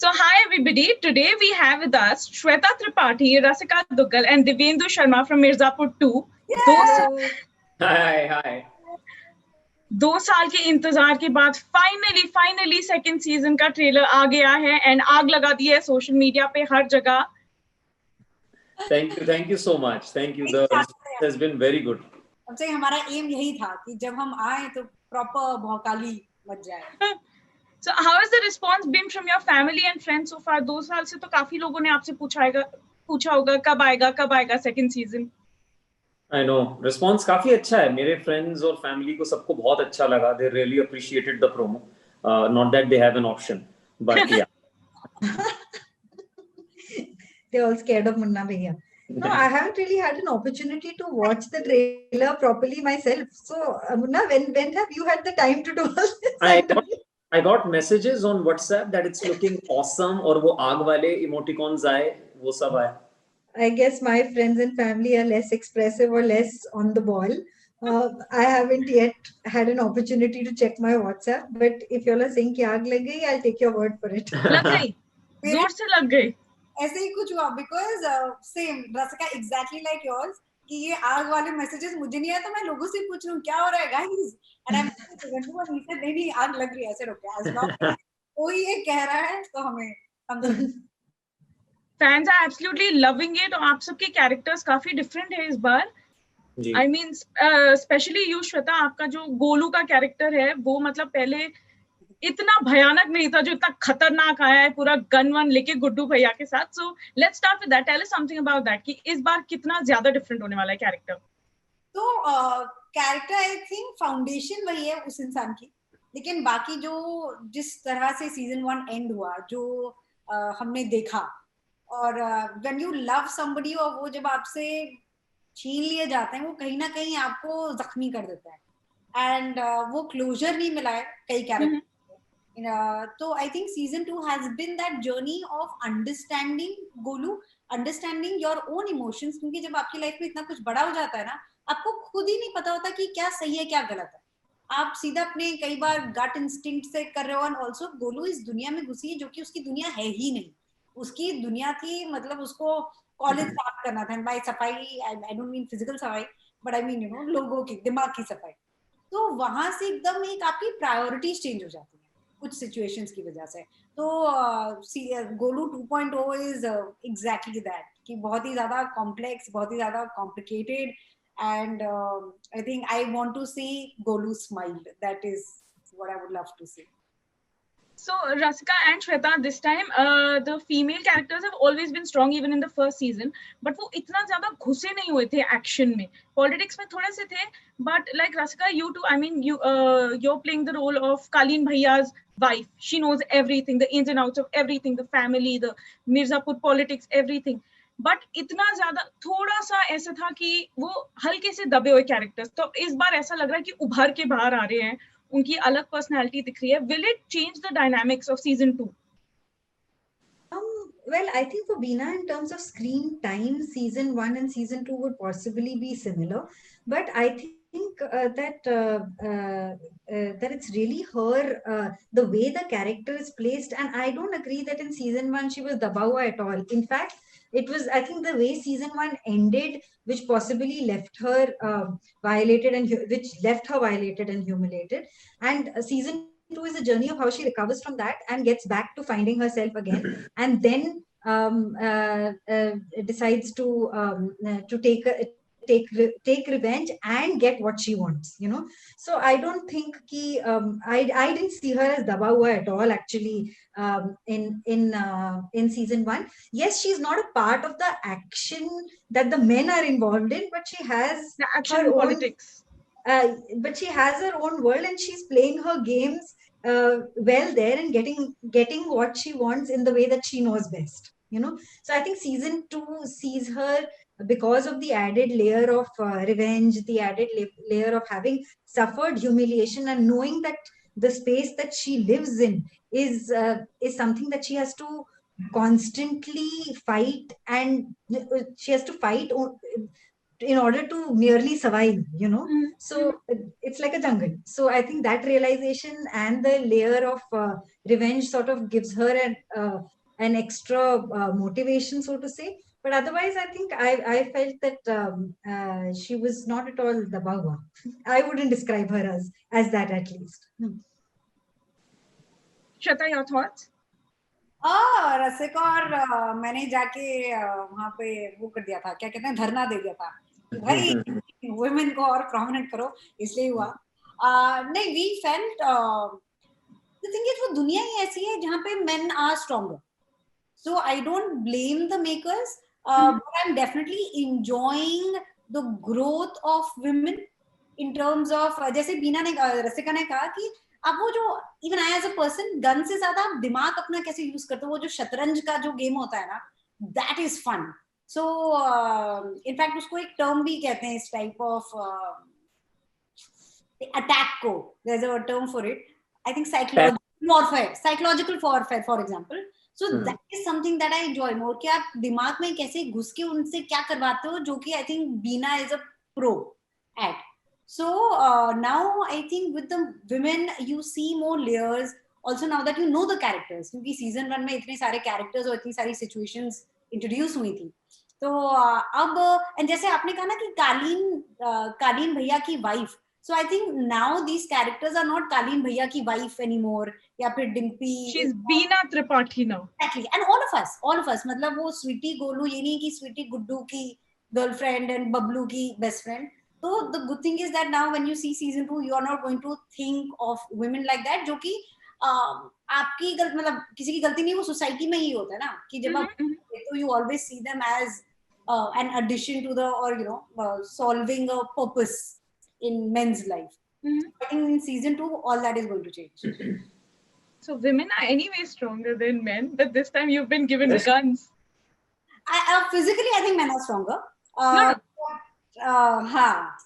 So hi everybody, today we have with us Shweta Tripathi, Rasika Duggal and Divyendu Sharma from Mirzapur 2. Hi. 2 साल के इंतजार के बाद finally second season का trailer आ गया है एंड आग लगा दी है सोशल मीडिया पे हर जगह. Thank you so much. Thank you. The response has been very good. सबसे हमारा एम यही था कि जब हम आए तो प्रॉपर भौकाली मच जाए. So how has the response been from your family and friends so far? 2 साल से तो काफी लोगों ने आपसे पूछा होगा कब आएगा second season. I know. Response काफी अच्छा है. मेरे friends और family को सबको बहुत अच्छा लगा. They really appreciated the promo. Not that they have an option, but yeah. They're all scared of Munna Bhaiya. No, I haven't really had an opportunity to watch the trailer properly myself. So, Munna, when have you had the time to do all this? I got messages on WhatsApp that it's looking awesome और वो आग वाले emoticons आए, वो सब आए. I guess my friends and family are less expressive or less on the ball. I haven't yet had an opportunity to check my WhatsApp, but if you all are saying कि आग लग गई, I'll take your word for it. लग गई, जोर से लग गई. ऐसे ही कुछ हुआ because same Rasika exactly like yours कि ये आग वाले messages मुझे नहीं आए तो मैं लोगों से पूछ रही हूँ क्या हो रहा है guys and I'm नहीं आग लग रही है ऐसे रुके as long as कोई ये कह रहा है तो हमें Fans are absolutely loving it और आप सबके characters काफी different है इस बार. I mean, especially you Shweta, आपका जो गोलू का character है वो मतलब पहले इतना भयानक नहीं था जो इतना खतरनाक आया है पूरा गन वन लेके गुड्डू भैया के साथ. So let's start with that. Tell us something about that कि इस बार कितना ज्यादा different होने वाला है character. तो कैरेक्टर आई थिंक फाउंडेशन वही है उस इंसान की, लेकिन बाकी जो जिस तरह से सीजन 1 एंड हुआ जो हमने देखा और व्हेन यू लव समबडी और वो जब आपसे छीन लिए जाते हैं वो कहीं ना कहीं आपको जख्मी कर देता है एंड वो क्लोजर नहीं मिला है कई कैरेक्टर. तो I think season 2 has been that journey of understanding Golu, understanding your own emotions, क्योंकि जब आपकी लाइफ में इतना कुछ बड़ा हो जाता है ना आपको खुद ही नहीं पता होता कि क्या सही है क्या गलत है. आप सीधा अपने कई बार गट इंस्टिंक्ट से कर रहे हो. एंड ऑल्सो गोलू इस दुनिया में घुसी है जो कि उसकी दुनिया है ही नहीं. उसकी दुनिया थी मतलब उसको कॉलेज साफ करना था. बाय सफाई आई डोंट मीन फिजिकल सफाई बट आई मीन लोगों की दिमाग की सफाई. तो वहां से एकदम एक आपकी प्रायोरिटीज चेंज हो जाती है कुछ सिचुएशंस की वजह से. तो गोलू 2.0 इज एग्जैक्टली दैट कि बहुत ही ज्यादा कॉम्प्लेक्स, बहुत ही ज्यादा complicated and I think I want to see Golu smile. That is what I would love to see. So Rasika and Shweta, this time the female characters have always been strong even in the first season, but वो इतना ज़्यादा घुसे नहीं हुए थे action में. Politics में थोड़े से थे, but like Rasika, you too. I mean, you're playing the role of Kalin Bhaiya's wife. She knows everything, the ins and outs of everything, the family, the Mirzapur politics, everything. But इतना ज्यादा थोड़ा सा ऐसा था कि वो हल्के से दबे हुए कैरेक्टर्स. तो इस बार ऐसा लग रहा है कि उभर के बाहर आ रहे हैं, उनकी अलग पर्सनालिटी दिख रही है. Will it change the dynamics off season 2? Well, I think for Veena, in terms of screen time, season 1 and season 2 would possibly be similar, but I think that it's really her, the way the character is placed, and I don't agree that in season 1 she was dabawa at all. In fact, it was, I think, the way season 1 ended, which possibly left her violated and humiliated. And season 2 is a journey of how she recovers from that and gets back to finding herself again, and then decides to take revenge and get what she wants. So I don't think I didn't see her as daba hua at all actually. In season 1, yes, she's not a part of the action that the men are involved in, but she has the action politics. But she has her own world and she's playing her games well there and getting what she wants in the way that she knows best. So I think season 2 sees her, because of the added layer of revenge, the added layer of having suffered humiliation and knowing that the space that she lives in is something that she has to constantly fight, and she has to fight in order to merely survive, you know. Mhm. So it's like a jungle. So I think that realization and the layer of revenge sort of gives her an extra motivation, so to say. But otherwise, I think I felt that she was not at all the Baba. I wouldn't describe her as that, at least. Shweta, your thoughts? रसिका और मैंने जाके वहां पे वो कर दिया था, क्या कहते हैं, धरना दे दिया था कि भाई वुमेन को और प्रोमिनेंट करो, इसलिए हुआ। नहीं, we felt the thing is वो दुनिया ही ऐसी है जहाँ पे men are stronger, so I don't blame the makers, but I am definitely enjoying the growth of women in terms of, जैसे बीना ने रसिका ने कहा कि अब वो जो even I as a person गन से ज्यादा आप दिमाग अपना कैसे यूज करते हो, वो जो शतरंज का जो गेम होता है ना, that is fun. So in fact उसको एक टर्म भी कहते हैं इस टाइप ऑफ अटैक को, there is a term for it, I think psychological warfare for example. So that is something that I enjoy more, कि आप दिमाग में कैसे घुस के उनसे क्या करवाते हो, जो कि I think Beena is a pro at. So now I think with the women you see more layers also now that you know the characters, क्योंकि season 1 में इतने सारे characters और इतनी सारी situations introduce हुई थी, तो अब and जैसे आपने कहा ना कि कालीन भैया की wife, so I think now these characters are not कालीन भैया की wife anymore, या फिर Dimpy, she's Beena Tripathi now. Exactly, and all of us मतलब वो स्वीटी गोलू, ये नहीं कि स्वीटी गुड्डू की गर्लफ्रेंड एंड बबलू की best friend. So the good thing is that now when you see season 2 you are not going to think of women like that, जो कि आपकी मतलब किसी की गलती नहीं, वो सोसाइटी में ही होता है ना, कि जब आप तो you always see them as an addition to the, or you know, solving a purpose in men's life. I think in season 2 all that is going to change. So women are anyway stronger than men, but this time you've been given guns. Physically I think men are stronger. No. हाँ।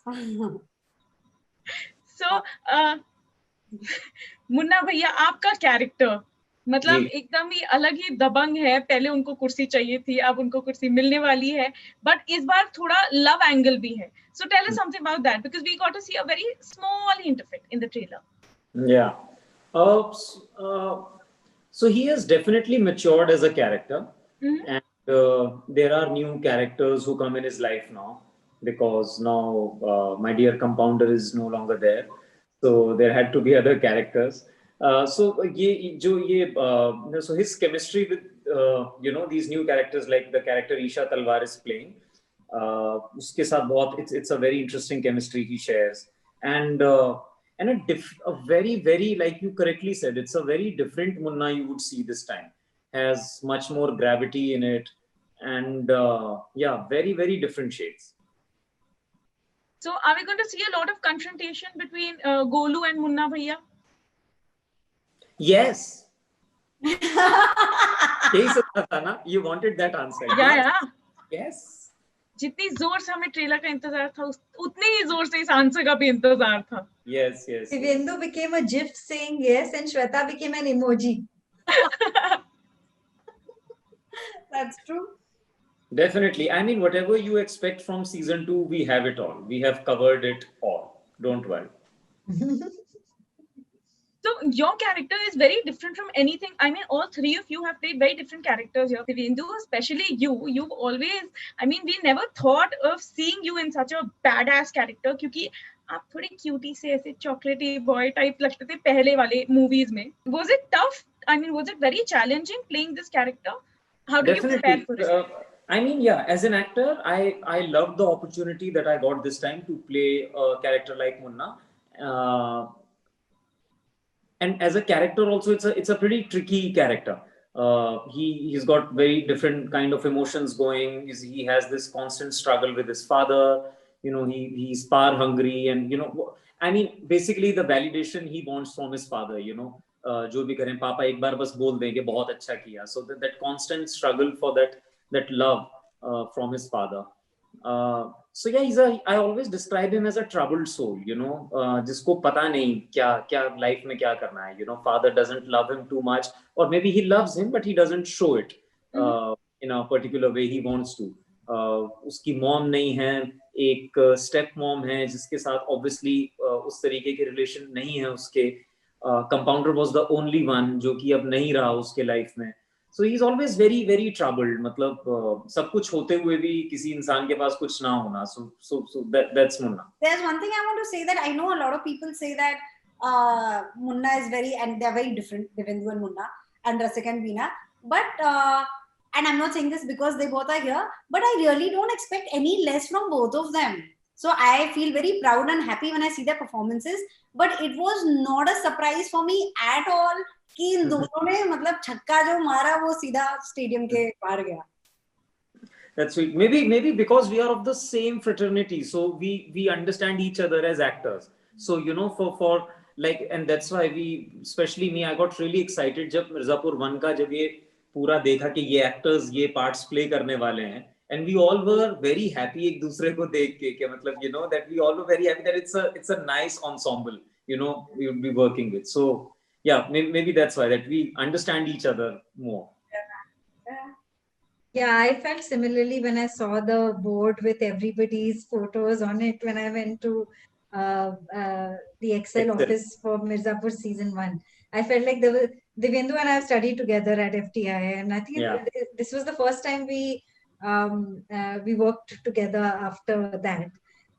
So Munna भैया आपका character मतलब एकदम ही अलग ही दबंग है, पहले उनको कुर्सी चाहिए थी, अब उनको कुर्सी मिलने वाली है, बट इस बार थोड़ा लव एंगल भी है। So tell us something about that, because we got to see a very small hint of it in the trailer. Yeah. So he has definitely matured as a character, and there are new characters who come in his life now, because now my dear compounder is no longer there, so there had to be other characters. So so his chemistry with you know, these new characters, like the character Isha Talwar is playing, uske saath bahut, it's a very interesting chemistry he shares, and a very, very, like you correctly said, it's a very different Munna you would see this time, has much more gravity in it, and yeah, very, very different shades. So are we going to see a lot of confrontation between Golu and Munna Bhaiya? Yes. यही सोचा था ना, you wanted that answer. Yeah. Yes. जितनी जोर से हमें trailer का इंतजार था, उतने ही जोर से इस आंसर का भी इंतजार था. Yes. Shivendu became a gif saying yes, and Shweta became an emoji. That's true. Definitely. I mean, whatever you expect from season 2, we have it all. We have covered it all. Don't worry. So your character is very different from anything. I mean, all three of you have played very different characters here. Shivendu, especially you've always, I mean, we never thought of seeing you in such a badass character, क्योंकि आप थोड़े cutie से ऐसे chocolatey boy type लगते थे पहले वाले movies में. Was it tough? I mean, was it very challenging playing this character? How did you prepare for it? I mean, yeah, as an actor, I loved the opportunity that I got this time to play a character like Munna. And as a character also, it's a pretty tricky character. He's got very different kind of emotions going. He has this constant struggle with his father. You know, he's power hungry, and you know, I mean, basically the validation he wants from his father. You know, जो भी करें पापा एक बार बस बोल दें कि बहुत अच्छा किया. So that constant struggle for that love from his father. So yeah, I always describe him as a troubled soul, you know, जिसको पता नहीं क्या life में क्या करना है, you know, father doesn't love him too much, or maybe he loves him but he doesn't show it in a particular way he wants to. उसकी mom नहीं है, एक स्टेप मॉम है जिसके साथ ऑब्वियसली उस तरीके के रिलेशन नहीं है उसके, compounder was the only one जो कि अब नहीं रहा उसके लाइफ में, so he is always very very troubled, मतलब सब कुछ होते हुए भी किसी इंसान के पास कुछ ना होना, so that's Munna. There's one thing I want to say, that I know a lot of people say that Munna is very, and they're very different, Devendu and Munna, and Rasika and Veena, but and I'm not saying this because they both are here, but I really don't expect any less from both of them. So I feel very proud and happy when I see their performances, but it was not a surprise for me at all कि इन दोनों ने मतलब छक्का जो मारा वो सीधा stadium के बाहर गया. That's sweet. Maybe because we are of the same fraternity, so we understand each other as actors. So for like, and that's why we, especially me, I got really excited जब मिर्जापुर 1 का जब ये पूरा देखा कि ये actors ये parts play करने वाले हैं, and we all were very happy एक दूसरे को देख के मतलब that we all were very happy that it's a nice ensemble we would be working with. So yeah, maybe that's why, that we understand each other more. Yeah, I felt similarly when I saw the board with everybody's photos on it when I went to the Excel office for Mirzapur season 1. I felt like Devendu and I have studied together at FTI, and I think this was the first time we worked together after that.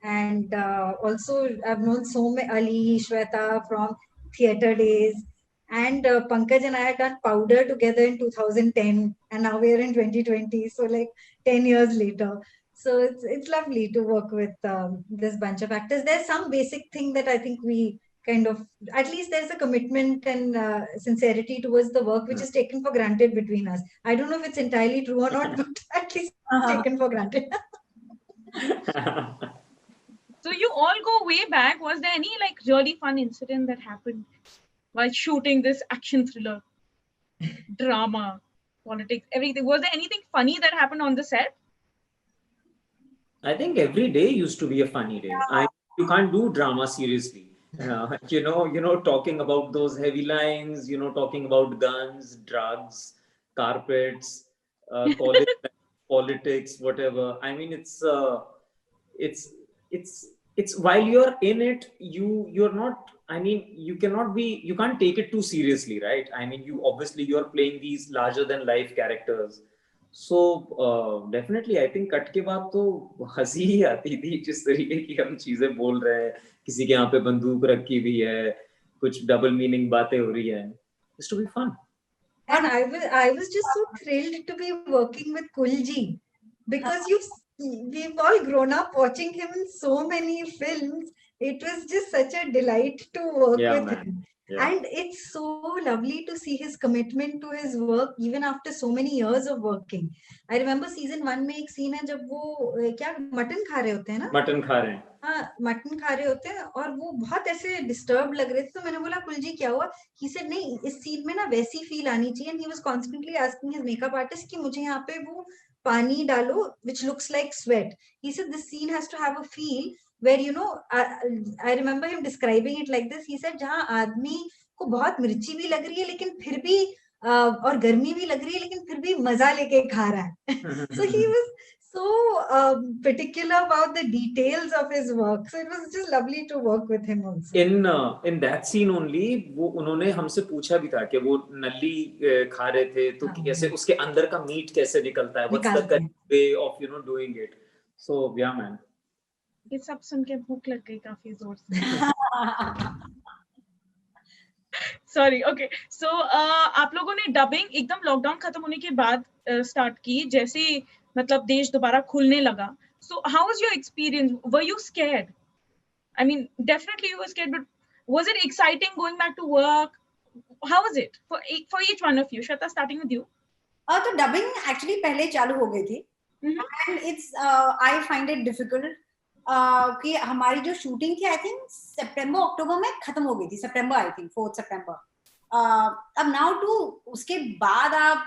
And also I've known so many, Ali, Shweta from theatre days. And Pankaj and I had done Powder together in 2010, and now we are in 2020, so like 10 years later. So it's lovely to work with this bunch of actors. There's some basic thing that I think we kind of, at least there's a commitment and sincerity towards the work which is taken for granted between us. I don't know if it's entirely true or not, but at least it's taken for granted. So you all go way back. Was there any like really fun incident that happened while shooting this action thriller, drama, politics, everything? Was there anything funny that happened on the set? I think every day used to be a funny day. You can't do drama seriously. Talking about those heavy lines, talking about guns, drugs, carpets, college, politics, whatever. I mean, it's while you're in it, you're not, I mean, you can't take it too seriously, right? I mean, you're playing these larger than life characters. So definitely I think cut के बाद तो हंसी ही आती थी जिस तरीके की हम चीजें बोल रहे हैं, किसी के यहाँ पे बंदूक रखी हुई है, कुछ डबल मीनिंग बातें हो रही है. It's to be fun. And I was just so thrilled to be working with Kulji, because we've all grown up watching him in so many films. It was just such a delight to work with him. Yeah. And it's so lovely to see his commitment to his work even after so many years of working. I remember season 1 में एक scene है जब वो क्या mutton खा रहे होते हैं ना? मटन खा रहे हैं. हाँ, मटन खा रहे होते हैं और वो बहुत ऐसे डिस्टर्ब लग रहे थे, तो मैंने बोला कुलजी क्या हुआ? He said नहीं, इस सीन में ना वैसी फील आनी चाहिए. And he was constantly asking his makeup artist कि मुझे यहाँ पे वो पानी डालो which looks like sweat. He said this scene has to have a feel where I remember him describing it like this. He said जहाँ आदमी को बहुत मिर्ची भी लग रही है लेकिन फिर भी और गर्मी भी लग रही है लेकिन फिर भी मजा लेके खा रहा है. So he was so particular about the details of his work. So it was just lovely to work with him also. In that scene only, वो उन्होंने हमसे पूछा भी था कि वो नली खा रहे थे तो कैसे उसके अंदर का मीट कैसे निकलता है. What's the correct way of doing it? So yeah, man. ये सब सुन के भूख लग गई काफी जोर से. Sorry, okay. So आप लोगों ने डबिंग एकदम लॉकडाउन खत्म होने के बाद स्टार्ट की, जैसे मतलब देश दोबारा खुलने लगा. So how was your experience? Were you scared? I mean, definitely you were scared, but was it exciting going back to work? How was it for each one of you? Shweta, starting with you. तो dubbing actually पहले चालू हो गई थी, and it's I find it difficult कि हमारी जो shooting थी आई थिंक सितंबर अक्टूबर में खत्म हो गई थी. सितंबर आई थिंक 4 सितंबर. अब नाउ टू उसके बाद आप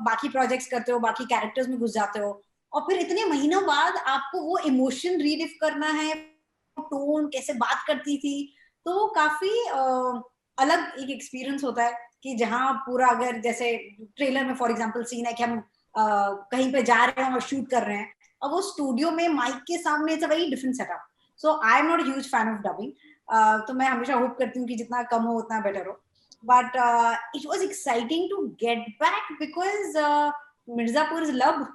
बाकी प्रोजेक्ट्स करते हो, बाकी कैरेक्टर्स में घुस जाते हो और फिर इतने महीनों बाद आपको वो इमोशन रीलिव करना है, टोन कैसे बात करती थी, तो वो काफी अलग एक एक्सपीरियंस होता है कि जहाँ पूरा अगर जैसे ट्रेलर में फॉर एग्जांपल सीन है कि हम कहीं पे जा रहे हैं और शूट कर रहे हैं और वो स्टूडियो में माइक के सामने it's a very different setup. So I am not a huge fan of dubbing. तो मैं हमेशा होप करती हूँ कि जितना कम हो उतना बेटर हो. But it was exciting to get back because Mirzapur is love.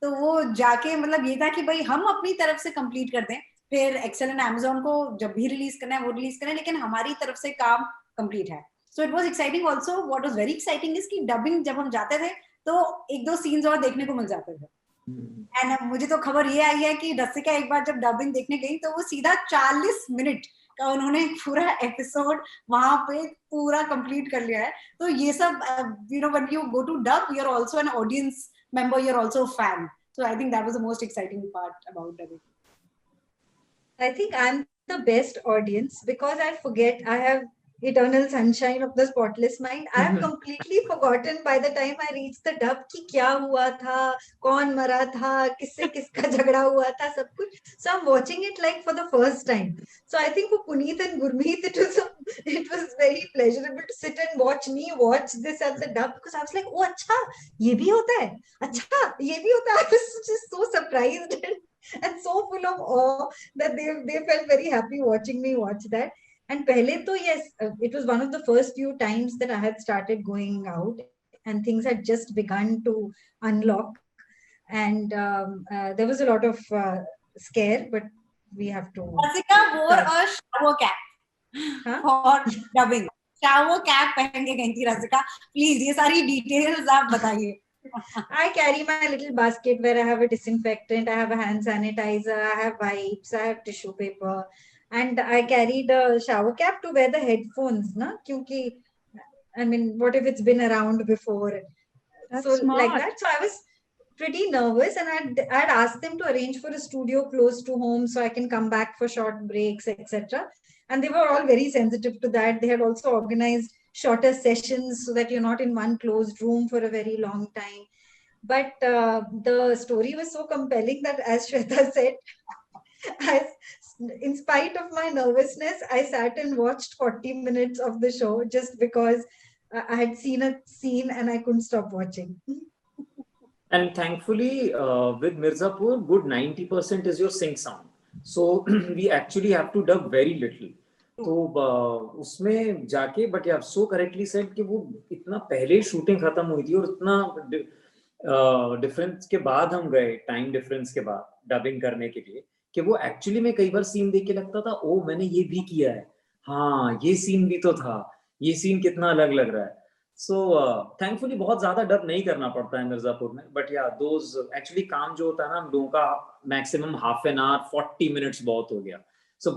तो वो जाके मतलब ये था कि भाई हम अपनी तरफ से कंप्लीट कर दें, फिर एक्सेल एंड अमेज़न को जब भी रिलीज करना है वो रिलीज करें, लेकिन हमारी तरफ से काम कंप्लीट है. So it was exciting also. What was very exciting is कि डबिंग जब हम जाते थे तो एक दो सीन्स और देखने को मिल जाते थे. एंड मुझे तो खबर ये आई है कि रसिका एक बार जब डबिंग देखने गई तो वो सीधा 40 मिनट का उन्होंने पूरा एपिसोड वहां पे पूरा कंप्लीट कर लिया है. तो ये सब you know when you go to dub you are also an audience member, you're also a fan. So I think that was the most exciting part about dubbing. I think I'm the best audience because I forget. I have eternal sunshine of the spotless mind. I have completely forgotten by the time I reach the dub कि क्या हुआ था, कौन मरा था, किससे किसका झगड़ा हुआ था, सब कुछ. So I'm watching it like for the first time. So I think for Puneet and Gurmeet it was very pleasurable to sit and watch this at the dub because I was like, oh अच्छा ये भी होता है, अच्छा ये भी होता है. I was just so surprised and so full of awe that they felt very happy watching me watch that. And pehle to yes, it was one of the first few times that I had started going out and things had just begun to unlock. And there was a lot of scare, but we have to. Rasika wore a shower cap for dubbing. Shower cap पहन के गई थी Rasika. Please ये सारी details आप बताइए. I carry my little basket where I have a disinfectant, I have a hand sanitizer, I have wipes, I have tissue paper, and I carried a shower cap to wear the headphones, na? Kyunki, I mean, what if it's been around before? That's so smart. like that. So I was pretty nervous, and I'd asked them to arrange for a studio close to home so I can come back for short breaks, etc. And they were all very sensitive to that. They had also organized shorter sessions so that you're not in one closed room for a very long time. But the story was so compelling that, as Shweta said, in spite of my nervousness, I sat and watched 40 minutes of the show just because I had seen a scene and I couldn't stop watching. And thankfully, with Mirzapur, good 90% is your sync sound. So we actually have to dub very little. तो उसमें जाके but यार सो correctly said कि वो इतना पहले shooting खत्म हुई थी और इतना डिफरेंस के बाद हम गए, टाइम डिफरेंस के बाद डबिंग करने के लिए, कि वो एक्चुअली में कई बार सीन देख के लगता था ओ मैंने ये भी किया है, हाँ ये सीन भी तो था, ये सीन कितना अलग लग रहा है. सो थैंकफुली बहुत ज्यादा डब नहीं करना पड़ता है मिर्जापुर में. बट या दोज एक्चुअली काम जो होता है ना हम लोगों का maximum half an hour 40 minutes बहुत हो गया. So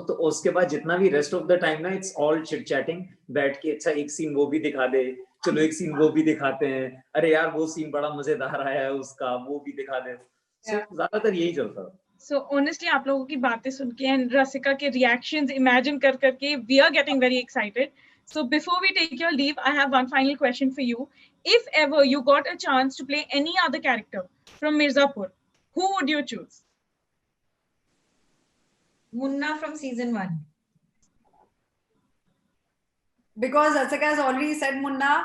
तो उसके बाद जितना भी रेस्ट ऑफ द टाइम ना इट्स ऑल चिट चैटिंग, बैठ के अच्छा एक सीन वो भी दिखा दे, चलो एक सीन वो भी दिखाते हैं, अरे यार वो सीन बड़ा मजेदार आया है उसका, वो भी दिखा दे. So ज्यादातर यही चलता है. So honestly आप लोगों की बातें सुन के and रसिका के reactions imagine कर करके we are getting very excited. So before we take your leave, I have one final question for you. If ever you got a chance to play any other character from Mirzapur, who would you choose? Munna from season 1. Because Asika has already said Munna,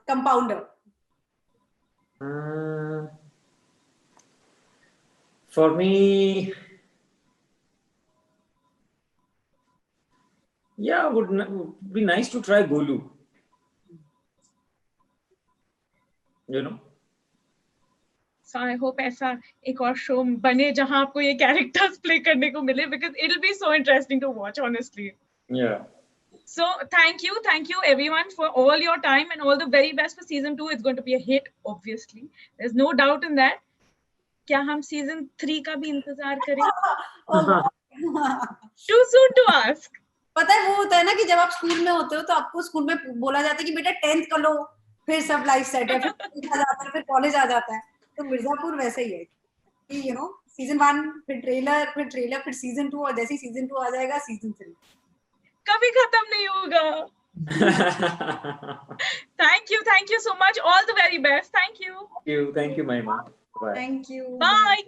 compounder. For me, yeah, would be nice to try Golu. You know. So I hope ऐसा एक और show बने जहां आपको ये characters play करने को मिले, because it'll be so interesting to watch, honestly. Yeah. So thank you everyone for all your time and all the very best for season 2. It's going to be a hit, obviously. There's no doubt in that. क्या हम season 3 का भी इंतजार करें? Too soon to ask. पता है वो होता है ना कि जब आप स्कूल में होते हो तो आपको स्कूल में बोला जाता है कि बेटा 10th कर लो, फिर सब लाइफ सेट है, फिर कॉलेज आ जाता है. तो मिर्जापुर वैसे ही है कि यू नो सीजन 1 फिर ट्रेलर फिर सीजन 2 और जैसे ही सीजन 2 आ जाएगा सीजन 3 कभी खत्म नहीं होगा. Thank you so much. All the very best. Thank you. Thank you, Mahima. Bye. Thank you. Bye.